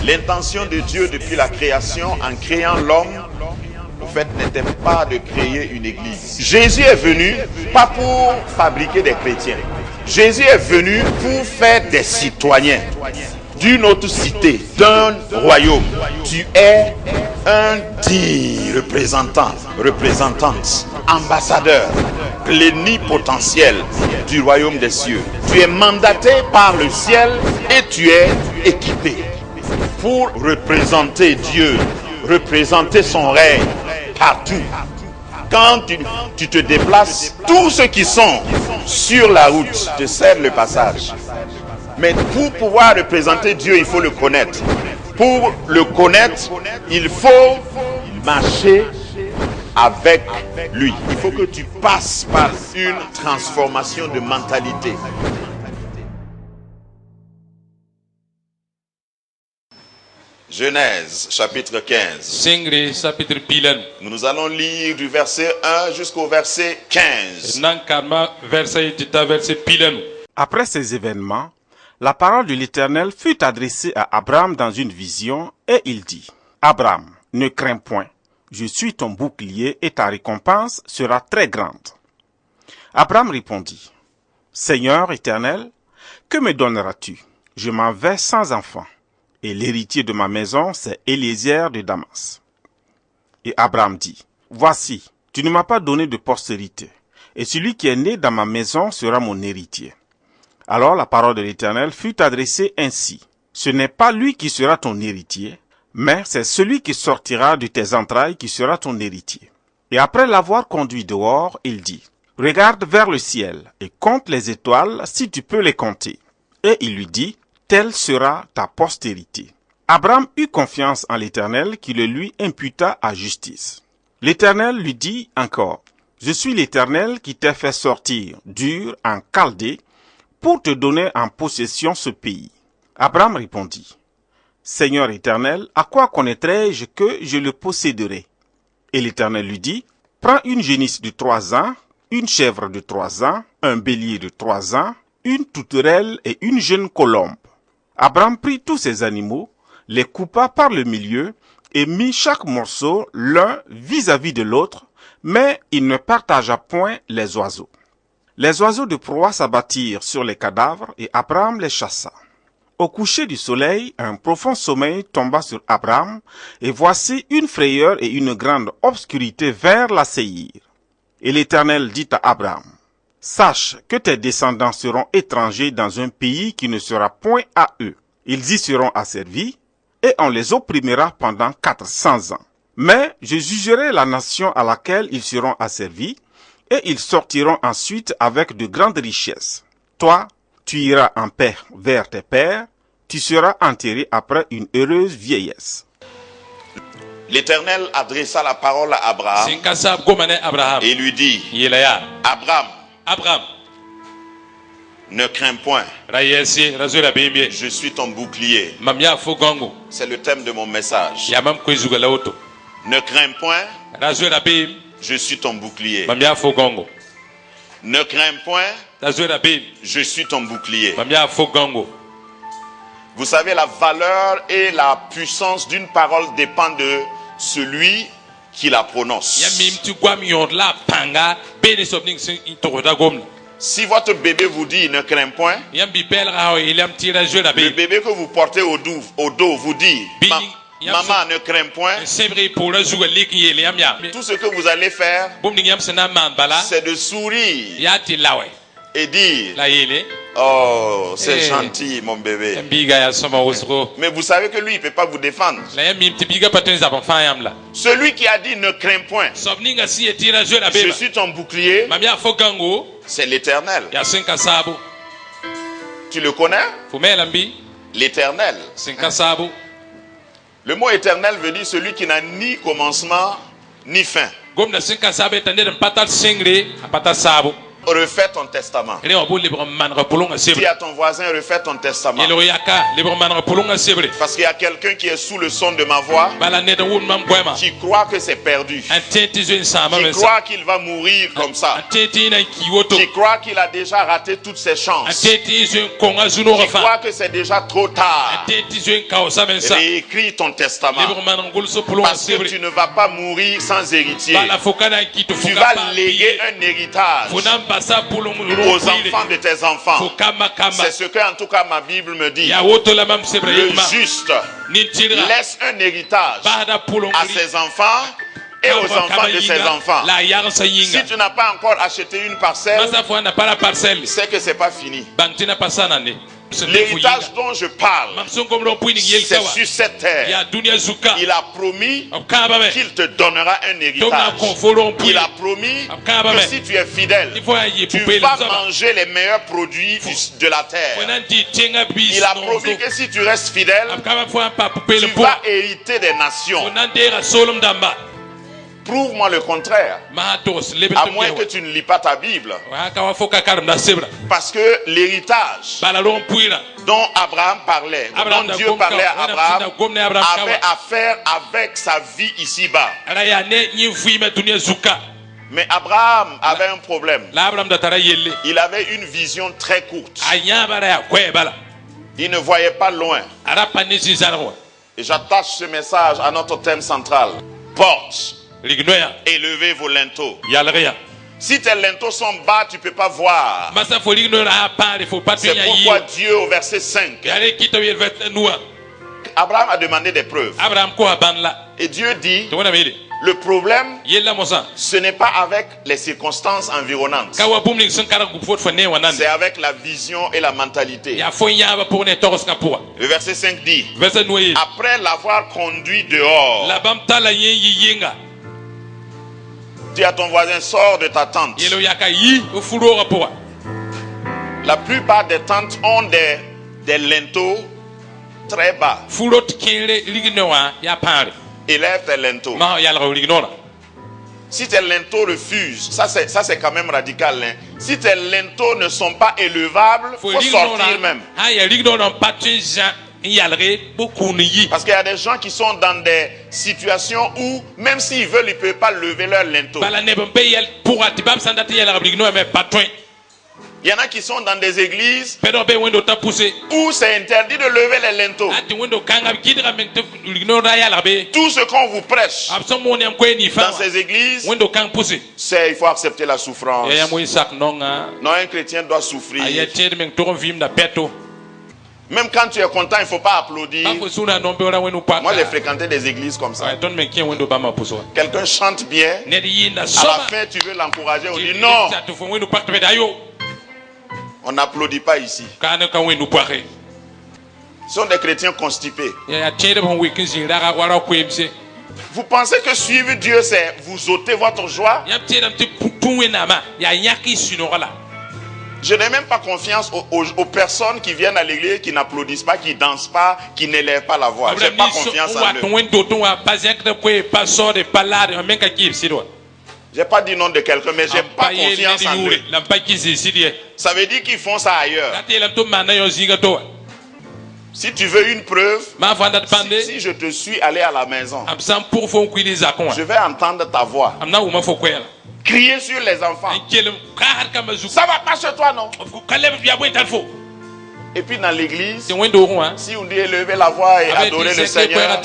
L'intention de Dieu depuis la création, en créant l'homme, au fait, n'était pas de créer une église. Jésus est venu pas pour fabriquer des chrétiens. Jésus est venu pour faire des citoyens d'une autre cité, d'un royaume. Tu es un digne représentante, ambassadeur, plénipotentiel du royaume des cieux. Tu es mandaté par le ciel et tu es équipé pour représenter Dieu, représenter son règne partout. Quand tu te déplaces, tous ceux qui sont sur la route te cèdent le passage. Mais pour pouvoir représenter Dieu, il faut le connaître. Pour le connaître, il faut marcher avec lui. Il faut que tu passes par une transformation de mentalité. Genèse, chapitre 15. Nous allons lire du verset 1 jusqu'au verset 15. Après ces événements, la parole de l'Éternel fut adressée à Abraham dans une vision, et il dit: Abraham, ne crains point, je suis ton bouclier et ta récompense sera très grande. Abraham répondit: Seigneur Éternel, que me donneras-tu? Je m'en vais sans enfant. Et l'héritier de ma maison, c'est Éliézer de Damas. Et Abraham dit: Voici, tu ne m'as pas donné de postérité, et celui qui est né dans ma maison sera mon héritier. Alors la parole de l'Éternel fut adressée ainsi: Ce n'est pas lui qui sera ton héritier, mais c'est celui qui sortira de tes entrailles qui sera ton héritier. Et après l'avoir conduit dehors, il dit: Regarde vers le ciel, et compte les étoiles, si tu peux les compter. Et il lui dit: Telle sera ta postérité. Abraham eut confiance en l'Éternel qui le lui imputa à justice. L'Éternel lui dit encore: Je suis l'Éternel qui t'ai fait sortir d'Ur en Chaldée pour te donner en possession ce pays. Abraham répondit: Seigneur Éternel, à quoi connaîtrai-je que je le posséderai? Et l'Éternel lui dit: Prends une génisse de 3 ans, une chèvre de 3 ans, un bélier de 3 ans, une touterelle et une jeune colombe. Abraham prit tous ces animaux, les coupa par le milieu et mit chaque morceau l'un vis-à-vis de l'autre, mais il ne partagea point les oiseaux. Les oiseaux de proie s'abattirent sur les cadavres et Abraham les chassa. Au coucher du soleil, un profond sommeil tomba sur Abraham, et voici une frayeur et une grande obscurité vinrent l'assaillir. Et l'Éternel dit à Abraham: Sache que tes descendants seront étrangers dans un pays qui ne sera point à eux. Ils y seront asservis, et on les opprimera pendant 400 ans. Mais je jugerai la nation à laquelle ils seront asservis, et ils sortiront ensuite avec de grandes richesses. Toi, tu iras en paix vers tes pères, tu seras enterré après une heureuse vieillesse. L'Éternel adressa la parole à Abraham et lui dit: Abraham, ne crains point, je suis ton bouclier. C'est le thème de mon message. Ne crains point, je suis ton bouclier. Ne crains point, je suis ton bouclier. Vous savez, la valeur et la puissance d'une parole dépendent de celui qui la prononce. Si votre bébé vous dit ne crains point, le bébé que vous portez au dos vous dit: Maman, ne crains point. Tout ce que vous allez faire, c'est de sourire et dire: Oh, c'est gentil mon bébé. Mais vous savez que lui, il ne peut pas vous défendre. Celui qui a dit ne crains point, je suis ton bouclier, c'est l'Éternel. Tu le connais? L'Éternel. Le mot éternel veut dire celui qui n'a ni commencement ni fin. Refais ton testament. Dis à ton voisin, refais ton testament. Parce qu'il y a quelqu'un qui est sous le son de ma voix, qui croit que c'est perdu, qui croit qu'il va mourir comme ça, qui croit qu'il a déjà raté toutes ses chances, qui croit que c'est déjà trop tard. Réécris ton testament, parce que tu ne vas pas mourir sans héritier. Tu vas léguer un héritage aux enfants de tes enfants. C'est ce que en tout cas ma Bible me dit. Le juste laisse un héritage à ses enfants et aux enfants de ses enfants. Si tu n'as pas encore acheté une parcelle, c'est que c'est pas fini. L'héritage dont je parle, c'est sur cette terre. Il a promis qu'il te donnera un héritage. Il a promis que si tu es fidèle, tu vas manger les meilleurs produits de la terre. Il a promis que si tu restes fidèle, tu vas hériter des nations. Prouve-moi le contraire. À moins que tu ne lis pas ta Bible. Parce que l'héritage dont Abraham parlait, dont Dieu parlait à Abraham, avait à faire avec sa vie ici-bas. Mais Abraham avait un problème. Il avait une vision très courte. Il ne voyait pas loin. Et j'attache ce message à notre thème central. Porte. Élevez vos linteaux. Si tes linteaux sont bas, tu ne peux pas voir. C'est pourquoi Dieu au verset 5, Abraham a demandé des preuves. Et Dieu dit, le problème, ce n'est pas avec les circonstances environnantes. C'est avec la vision et la mentalité. Le verset 5 dit, après l'avoir conduit dehors, dis à ton voisin, sors de ta tente. La plupart des tentes ont des linteaux très bas. Élève tes linteaux. Si tes linteaux refusent, ça c'est quand même radical. Hein? Si tes linteaux ne sont pas élevables, il faut sortir même. Parce qu'il y a des gens qui sont dans des situations où même s'ils veulent, ils ne peuvent pas lever leur linteau. Il y en a qui sont dans des églises où c'est interdit de lever les linteaux. Tout ce qu'on vous prêche dans ces églises, c'est il faut accepter la souffrance. Non, un chrétien doit souffrir. Même quand tu es content, il ne faut pas applaudir. Moi, j'ai fréquenté des églises comme ça. Quelqu'un chante bien. À la fin, tu veux l'encourager. On dit non. On n'applaudit pas ici. Ce sont des chrétiens constipés. Vous pensez que suivre Dieu, c'est vous ôter votre joie? Je n'ai même pas confiance aux personnes qui viennent à l'église, qui n'applaudissent pas, qui ne dansent pas, qui n'élèvent pas la voix. Je n'ai pas confiance en eux. Je n'ai pas dit nom de quelqu'un, mais je n'ai pas confiance en eux. Ça veut dire qu'ils font ça ailleurs. Si tu veux une preuve, si je te suis allé à la maison, je vais entendre ta voix. Crier sur les enfants. Ça va pas chez toi, non? Et puis dans l'église, si on dit élever la voix et adorer le Seigneur,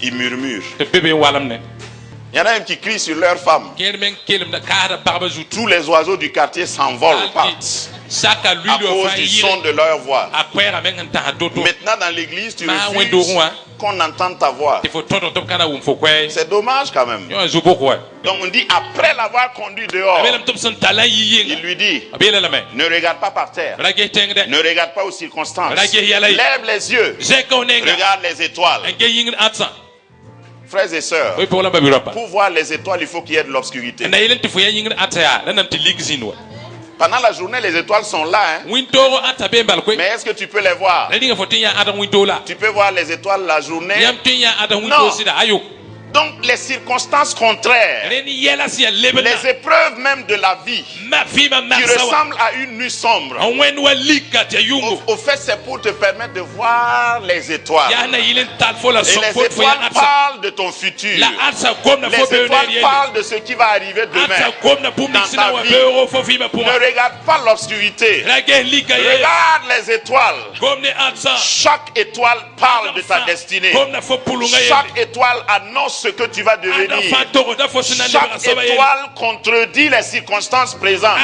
ils murmurent. Il y en a même qui crient sur leur femme. Tous les oiseaux du quartier s'envolent, partent à cause du son de leur voix. Maintenant dans l'église, tu refuses qu'on entende ta voix. C'est dommage quand même. Donc on dit après l'avoir conduit dehors, il lui dit, ne regarde pas par terre, ne regarde pas aux circonstances, lève les yeux, regarde les étoiles. Frères et sœurs, pour voir les étoiles, il faut qu'il y ait de l'obscurité. Pendant la journée, les étoiles sont là. Hein? Mais est-ce que tu peux les voir? Tu peux voir les étoiles la journée? Non. Donc les circonstances contraires, les épreuves même de la vie, qui ressemblent à une nuit sombre, au fait c'est pour te permettre de voir les étoiles. Et les étoiles parlent de ton futur. Les étoiles parlent de ce qui va arriver demain dans ta vie. Ne regarde pas l'obscurité. Regarde les étoiles. Chaque étoile parle de ta destinée. Chaque étoile annonce ce que tu vas devenir. Chaque étoile contredit les circonstances présentes.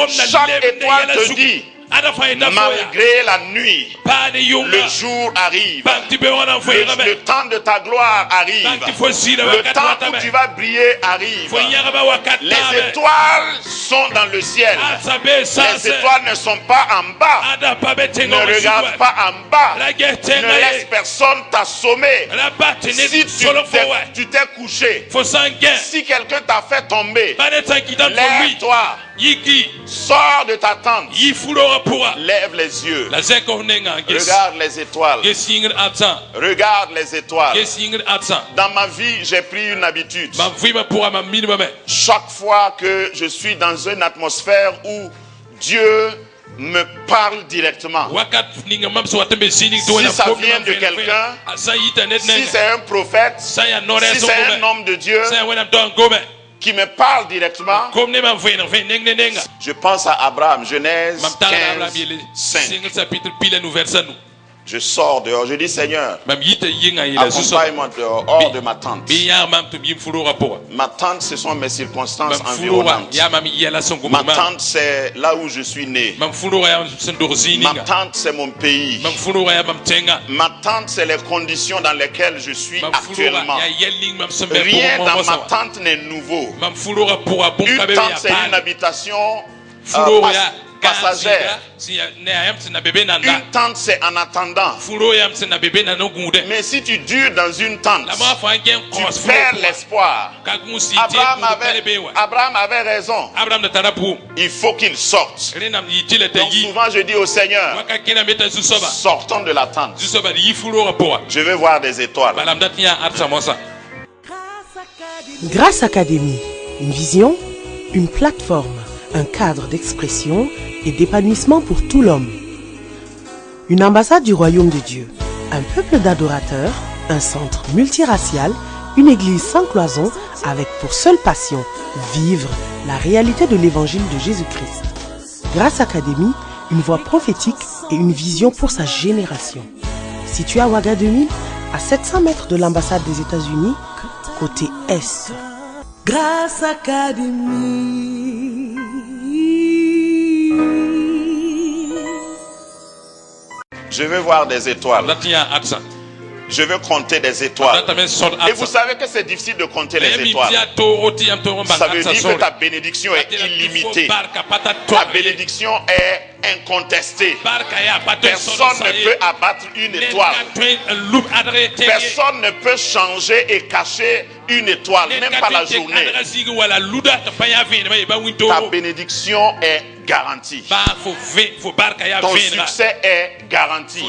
Chaque étoile te dit, malgré la nuit, le jour arrive. Le temps de ta gloire arrive. Le temps où tu vas briller arrive. Les étoiles sont dans le ciel. Les étoiles ne sont pas en bas. Ne regarde pas en bas. Ne laisse personne t'assommer. Si tu t'es couché, si quelqu'un t'a fait tomber, lève-toi. Sors de ta tente. Lève les yeux. Regarde les étoiles. Regarde les étoiles. Dans ma vie, j'ai pris une habitude. Chaque fois que je suis dans une atmosphère où Dieu me parle directement, si ça vient de quelqu'un, si c'est un prophète, si c'est un homme de Dieu qui me parle directement, je pense à Abraham, Genèse 15, 5. Je sors dehors, je dis Seigneur, accompagne-moi dehors, hors de ma tente. Ma tente, ce sont mes circonstances environnantes. Ma tente, c'est là où je suis né. Ma tente, c'est mon pays. Ma tente, c'est les conditions dans lesquelles je suis actuellement. Rien dans ma tente n'est nouveau. Une tente, c'est une habitation passagère. Une tente, c'est en attendant. Mais si tu dures dans une tente, tu perds l'espoir. Abraham avait raison. Il faut qu'il sorte. Donc souvent je dis au Seigneur, sortons de la tente. Je veux voir des étoiles. Grâce Académie, une vision, une plateforme, un cadre d'expression et d'épanouissement pour tout l'homme. Une ambassade du royaume de Dieu, un peuple d'adorateurs, un centre multiracial, une église sans cloison avec pour seule passion vivre la réalité de l'évangile de Jésus-Christ. Grâce Académie, une voix prophétique et une vision pour sa génération. Situé à Ouagadougou, à 700 mètres de l'ambassade des États-Unis, côté Est. Grâce Académie. Je veux voir des étoiles. Je veux compter des étoiles. Et vous savez que c'est difficile de compter les étoiles. Ça veut dire que ta bénédiction est illimitée. Ta bénédiction est incontestée. Personne ne peut abattre une étoile. Personne ne peut changer et cacher une étoile, même pas la journée. Ta bénédiction est garantie. Ton succès est garanti.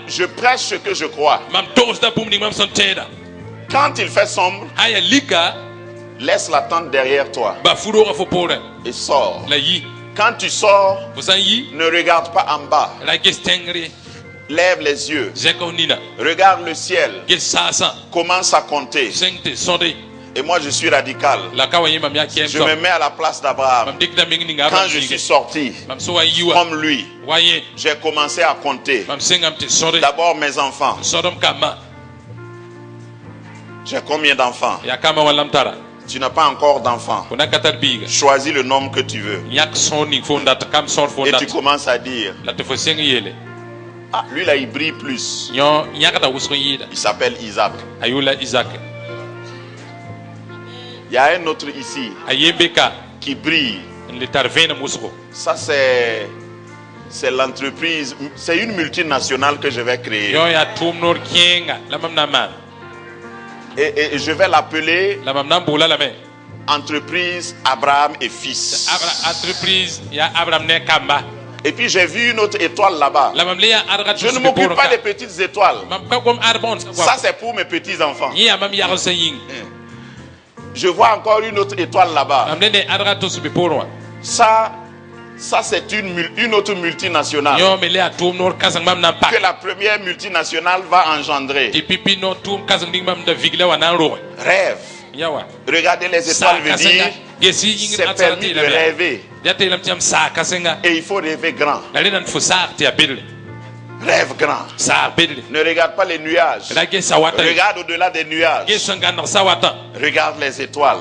Je prêche ce que je crois. Quand il fait sombre, laisse la tente derrière toi et sors. Quand tu sors, ne regarde pas en bas. Lève les yeux. Regarde le ciel. Commence à compter. Et moi je suis radical. Je me mets à la place d'Abraham. Quand je suis sorti, comme lui, j'ai commencé à compter. D'abord mes enfants. J'ai combien d'enfants? Tu n'as pas encore d'enfants. Choisis le nombre que tu veux. Et tu commences à dire, ah, lui là il brille plus. Il s'appelle Isaac. Il y a un autre ici qui brille. Ça c'est l'entreprise, c'est une multinationale que je vais créer. Et je vais l'appeler entreprise Abraham et fils. Et puis j'ai vu une autre étoile là-bas. Je ne m'occupe pas des petites étoiles. Ça c'est pour mes petits enfants. Je vois encore une autre étoile là-bas. Ça c'est une autre multinationale que la première multinationale va engendrer. Rêve. Regardez les étoiles veut dire c'est permis de rêver. Et il faut rêver grand. Rêve grand. Ne regarde pas les nuages. Regarde au-delà des nuages. Regarde les étoiles.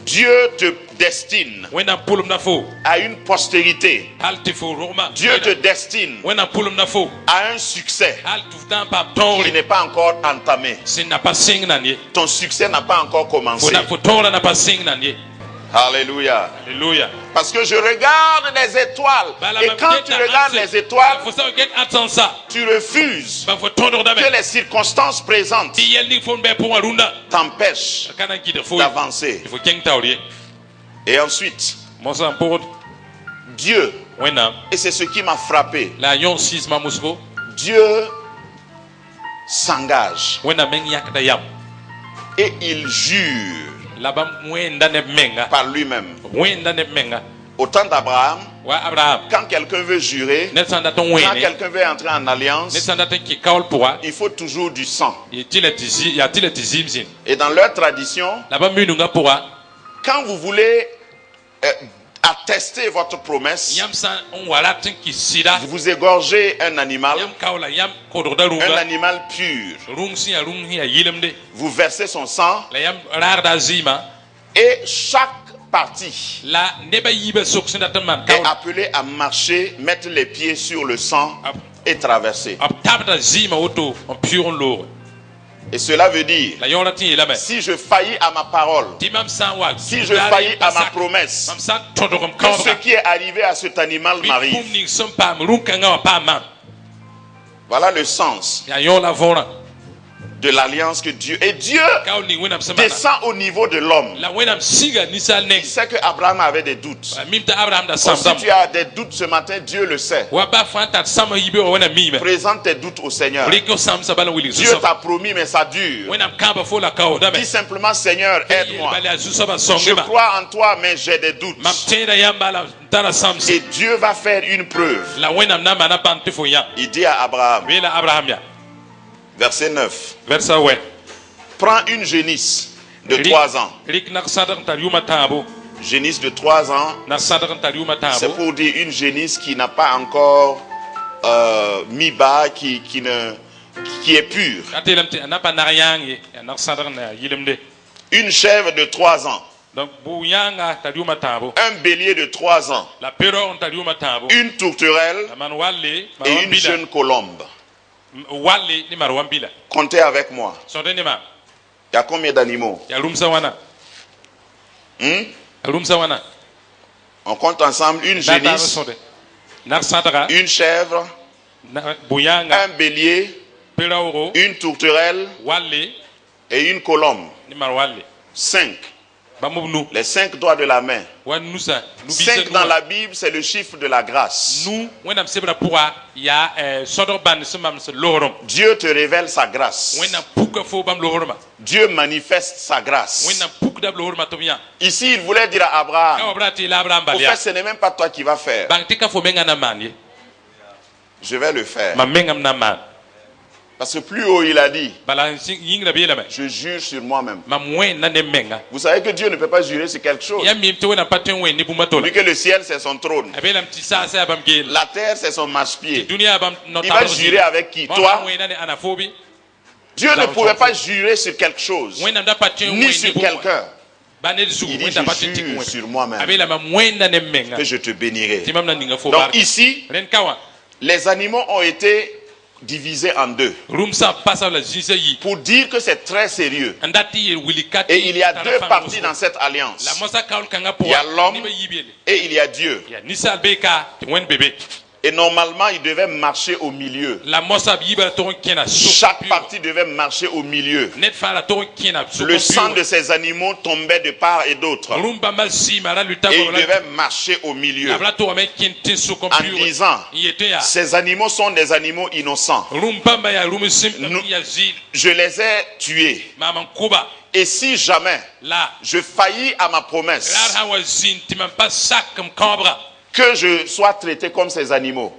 Dieu te destine à une postérité. Dieu te destine à un succès qui n'est pas encore entamé. Ton succès n'a pas encore commencé. Alléluia. Alléluia. Parce que je regarde les étoiles. Et quand tu regardes les étoiles, tu refuses que les circonstances présentes t'empêchent d'avancer. Et ensuite, Dieu, et c'est ce qui m'a frappé, Dieu s'engage et il jure par lui-même. Au temps d'Abraham, quand quelqu'un veut jurer, quand quelqu'un veut entrer en alliance, il faut toujours du sang. Et dans leur tradition, quand vous voulez attester votre promesse, vous égorgez un animal pur. Vous versez son sang et chaque partie est appelée à marcher, mettre les pieds sur le sang et traverser. Et cela veut dire, si je faillis à ma parole, si je faillis à ma promesse, que ce qui est arrivé à cet animal m'arrive. Voilà le sens de l'alliance que Dieu... Et Dieu descend au niveau de l'homme. Il sait que Abraham avait des doutes. Si tu as des doutes ce matin, Dieu le sait. Présente tes doutes au Seigneur. Dieu t'a promis, mais ça dure. Dis simplement, Seigneur, aide-moi. Je crois en toi, mais j'ai des doutes. Et Dieu va faire une preuve. Il dit à Abraham, verset 9. Prends une génisse de 3 ans. Génisse de 3 ans, c'est pour dire une génisse qui n'a pas encore mis bas, qui est pure. Une chèvre de 3 ans. Un bélier de 3 ans. Une tourterelle et une jeune colombe. Comptez avec moi. Il y a combien d'animaux? On compte ensemble une génisse, une chèvre, un bélier, une tourterelle et une colombe. 5. Les 5 doigts de la main. 5 dans la Bible, c'est le chiffre de la grâce. Dieu te révèle sa grâce. Dieu manifeste sa grâce. Ici, il voulait dire à Abraham, au fait, ce n'est même pas toi qui vas faire. Je vais le faire. Parce que plus haut il a dit, je jure sur moi-même. Vous savez que Dieu ne peut pas jurer sur quelque chose. Vu que le ciel c'est son trône, la terre c'est son marchepied. Il va jurer avec qui? Toi? Dieu ne pouvait pas jurer sur quelque chose, ni sur quelqu'un. Il dit, je jure sur moi-même que je te bénirai. Donc ici, les animaux ont été divisé en 2 pour dire que c'est très sérieux. Et il y a 2 parties dans cette alliance. Il y a l'homme et il y a Dieu. Et normalement, il devait marcher au milieu. La mossa biba to kena. Chaque partie devait marcher au milieu. Net fala to kena. Le sang de ces animaux tombait de part et d'autre. Rumba malsi mara luta Et il devait marcher au milieu. En disant, ces animaux sont des animaux innocents. Je les ai tués. Et si jamais je faillis à ma promesse, que je sois traité comme ces animaux.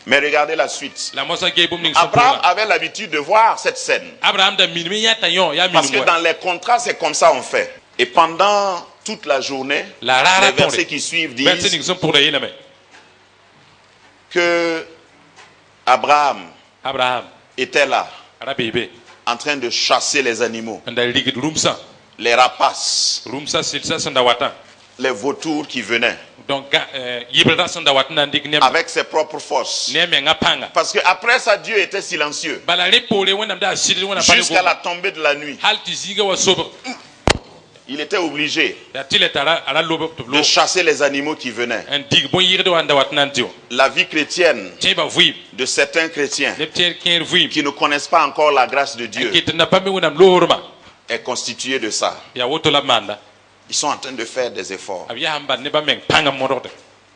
Mais regardez la suite. Abraham avait l'habitude de voir cette scène. Parce que dans les contrats, c'est comme ça on fait. Et pendant toute la journée, les versets qui suivent disent que Abraham était là, en train de chasser les animaux, les rapaces, les vautours qui venaient avec ses propres forces. Parce qu'après ça, Dieu était silencieux jusqu'à la tombée de la nuit. Il était obligé de chasser les animaux qui venaient. La vie chrétienne de certains chrétiens qui ne connaissent pas encore la grâce de Dieu est constituée de ça. Ils sont en train de faire des efforts.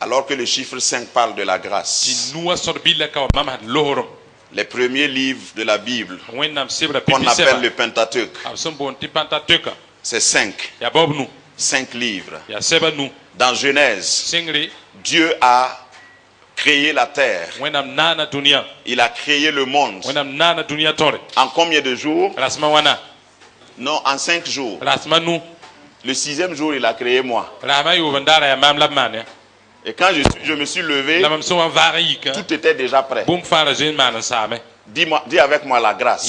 Alors que le chiffre 5 parle de la grâce. Les premiers livres de la Bible qu'on appelle le Pentateuque, c'est 5. 5 livres. Dans Genèse, Dieu a créé la terre. Il a créé le monde. En combien de jours? Non, en 5 jours. Le 6e jour, il a créé moi. Et quand je me suis levé, tout était déjà prêt. Dis avec moi la grâce.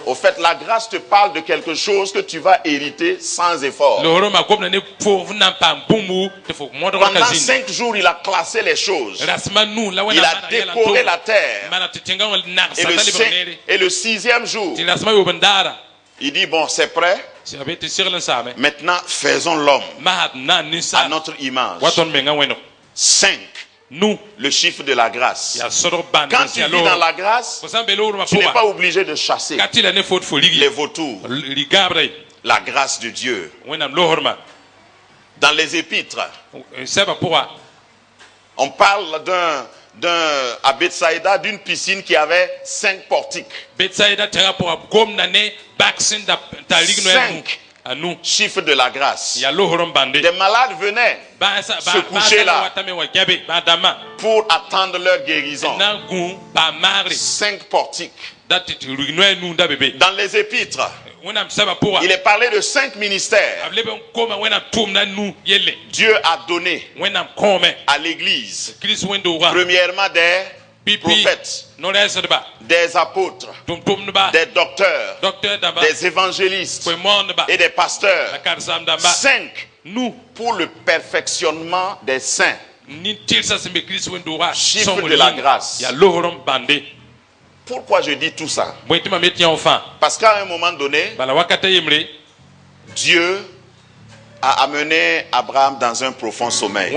Au fait, la grâce te parle de quelque chose que tu vas hériter sans effort. Pendant 5 jours, il a classé les choses. Il a décoré la terre. Et le 6e jour, il dit, bon, c'est prêt. Maintenant, faisons l'homme à notre image. 5. Le chiffre de la grâce. Quand tu vis dans la grâce, tu n'es pas obligé de chasser les vautours. La grâce de Dieu. Dans les épîtres, on parle à Bethsaïda d'une piscine qui avait 5 portiques. 5 chiffre de la grâce. Des malades venaient se coucher là pour attendre leur guérison. 5 portiques. Dans les épîtres, il est parlé de 5 ministères. Dieu a donné à l'église premièrement des prophètes, des apôtres, des docteurs, des évangélistes et des pasteurs. 5 pour le perfectionnement des saints. Chiffre de la grâce. Pourquoi je dis tout ça? Parce qu'à un moment donné, Dieu a amené Abraham dans un profond sommeil.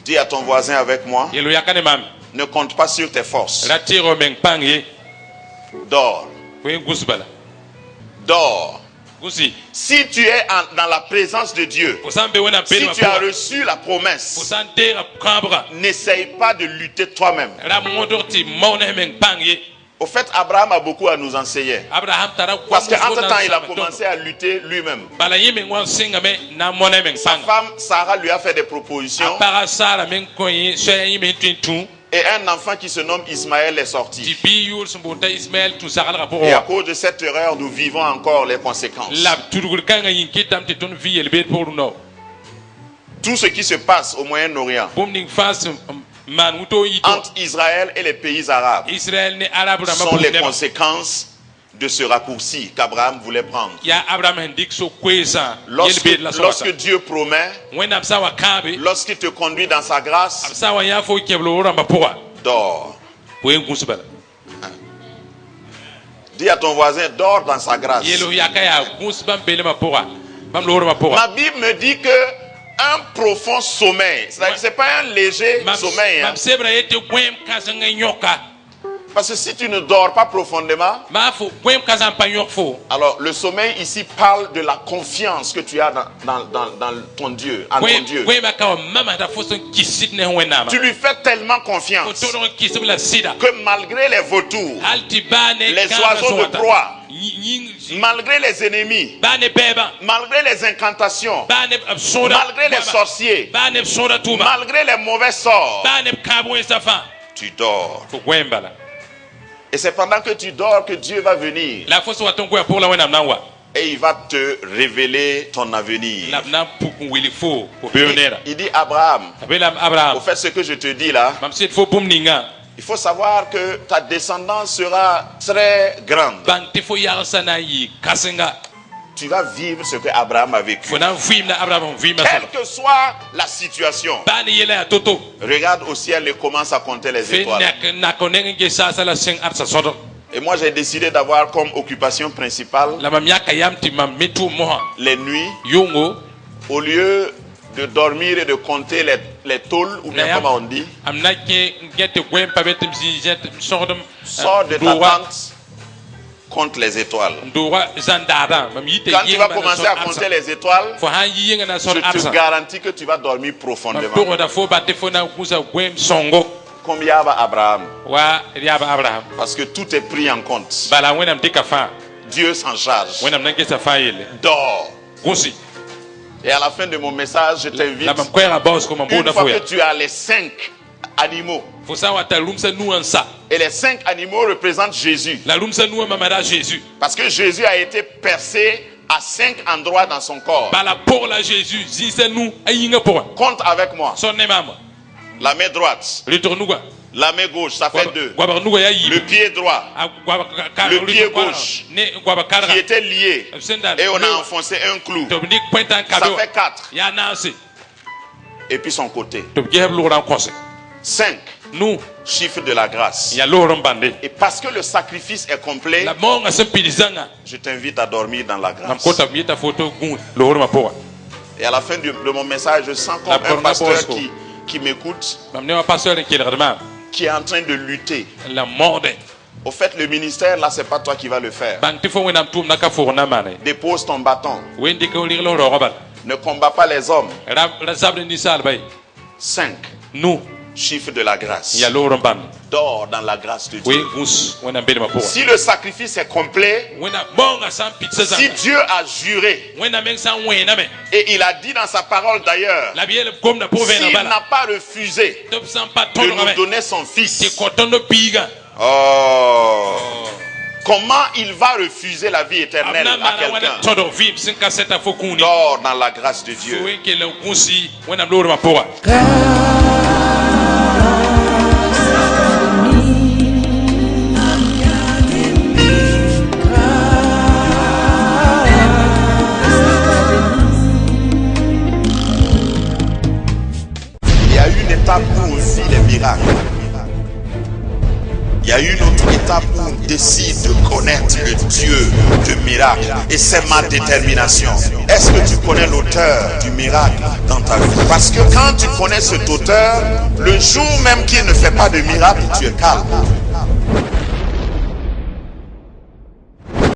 Dis à ton voisin avec moi, ne compte pas sur tes forces. Dors. Dors. Si tu es dans la présence de Dieu, si tu as reçu la promesse, n'essaye pas de lutter toi-même. Au fait, Abraham a beaucoup à nous enseigner. Parce qu'entre-temps, il a commencé à lutter lui-même. Sa femme, Sarah, lui a fait des propositions. Et un enfant qui se nomme Ismaël est sorti. Et à cause de cette erreur, nous vivons encore les conséquences. Tout ce qui se passe au Moyen-Orient, entre Israël et les pays arabes, sont les conséquences de ce raccourci qu'Abraham voulait prendre. Lorsque Dieu promet, lorsqu'il te conduit dans sa grâce, dors. Dis à ton voisin, dors dans sa grâce. mam loro ma pora Ma Bible me dit que un profond sommeil, c'est-à-dire c'est pas un léger sommeil, hein. mam sebra yete gwem kazanga nyoka Parce que si tu ne dors pas profondément, ma fo gwem kazan pa nyok fo alors le sommeil ici parle de la confiance que tu as dans ton Dieu, en ton Dieu. gwem ka mama da fo son kisit ne wenama Tu lui fais tellement confiance to don kisib la sida que malgré les vautours, alti bane les oiseaux de proie, malgré les ennemis, bane beba malgré les incantations, bane soda malgré les sorciers, bane soda tuma malgré les mauvais sorts, bane kabo safa tu dors. fo gwemba la Et c'est pendant que tu dors que Dieu va venir la fo so waton gwe pour la wenam nanwa et il va te révéler ton avenir. la na pukun wili fo ko beonera Il dit Abraham, abela Abraham au fait ce que je te dis là, mam sit fo bum ninga il faut savoir que ta descendance sera très grande. bang te fo yarsana yi kasenga Tu vas vivre ce que Abraham a vécu. fo na vim na Abraham vim na Quelle que soit la situation, bane yela toto regarde au ciel et commence à compter les fe étoiles. na koneng ge sa sala sing arsa sodo Et moi j'ai décidé d'avoir comme occupation principale la mam yaka yamti mam metu moha les nuits, yongo au lieu de dormir et de compter les tôles, ou bien comment on dit, am na ke ngete gwem pa betum si jet sordum sors de ta tente, compte les étoiles. ndora zandara mam yite Quand tu vas commencer à compter les étoiles, fo han yinga na sord je te arsa garantis que tu vas dormir mam profondément. to da fo batte fo na kusa gwem songo Combien va Abraham? wa riaba Abraham Parce que tout est pris en compte. bala wenam dika fa Dieu s'en charge. wenam nange sa fa yele Dors. gosi Et à la fin de mon message, je t'invite, la mam kwera boss ko mam une bona fois fo que ya tu as les 5 animaux, fo sa wata lumsa nuansa et les 5 animaux représentent Jésus. la lumsa nuwa mamada Jésus Parce que Jésus a été percé à 5 endroits dans son corps. bala pour la Jésus zisa nu ayinga pour Compte avec moi. son ne mama La main droite, retournuga la main gauche, ça fait 2. gwabarnuga ya yi Le pied droit Le pied gauche. ne gwabakara qui était lié et on a enfoncé un clou. to ni pointan Ça kado fait 4. ya nansi Et puis son côté. to geheb loran konse 5. nu Chiffre de la grâce. ya loran bande Et parce que le sacrifice est complet, la monga sempidizanga je t'invite à dormir dans la nam grâce. kota mieta photo gun loran mapoa Et à la fin de mon message, je sens comme La un porna pasteur bosco. qui m'écoute, mam ne wa pasteur ki le qui est en train de lutter. la morde Au fait, le ministère, là, c'est pas toi qui vas le faire. bang tifo wenam tum naka forna mane Dépose ton bâton. wendi ko lir lo robal Ne combat pas les hommes. la zabre ni sal bay 5. nu Chiffre de la grâce. ya loran bande Dors dans la grâce de we Dieu. gus wenam bede mapoa Si le sacrifice est complet, wena bonga sam pizza si Dieu a juré, wena men san wena me et il a dit dans sa parole d'ailleurs, la biele kom na povena s'il bala n'a pas refusé top san pa de tono nous me donner son te fils, kotondo piga oh, comment il va refuser la vie éternelle amna à mana wana quelqu'un? todo vim sin ka seta fokuni Dors dans la grâce de Dieu. we ke le kunsi wena loro mapoa Il y a une étape où on vit les miracles. Il y a une autre étape où on décide de connaître le Dieu de miracle. Et c'est ma détermination. Est-ce que tu connais l'auteur du miracle dans ta vie? Parce que quand tu connais cet auteur, le jour même qu'il ne fait pas de miracle, tu es calme.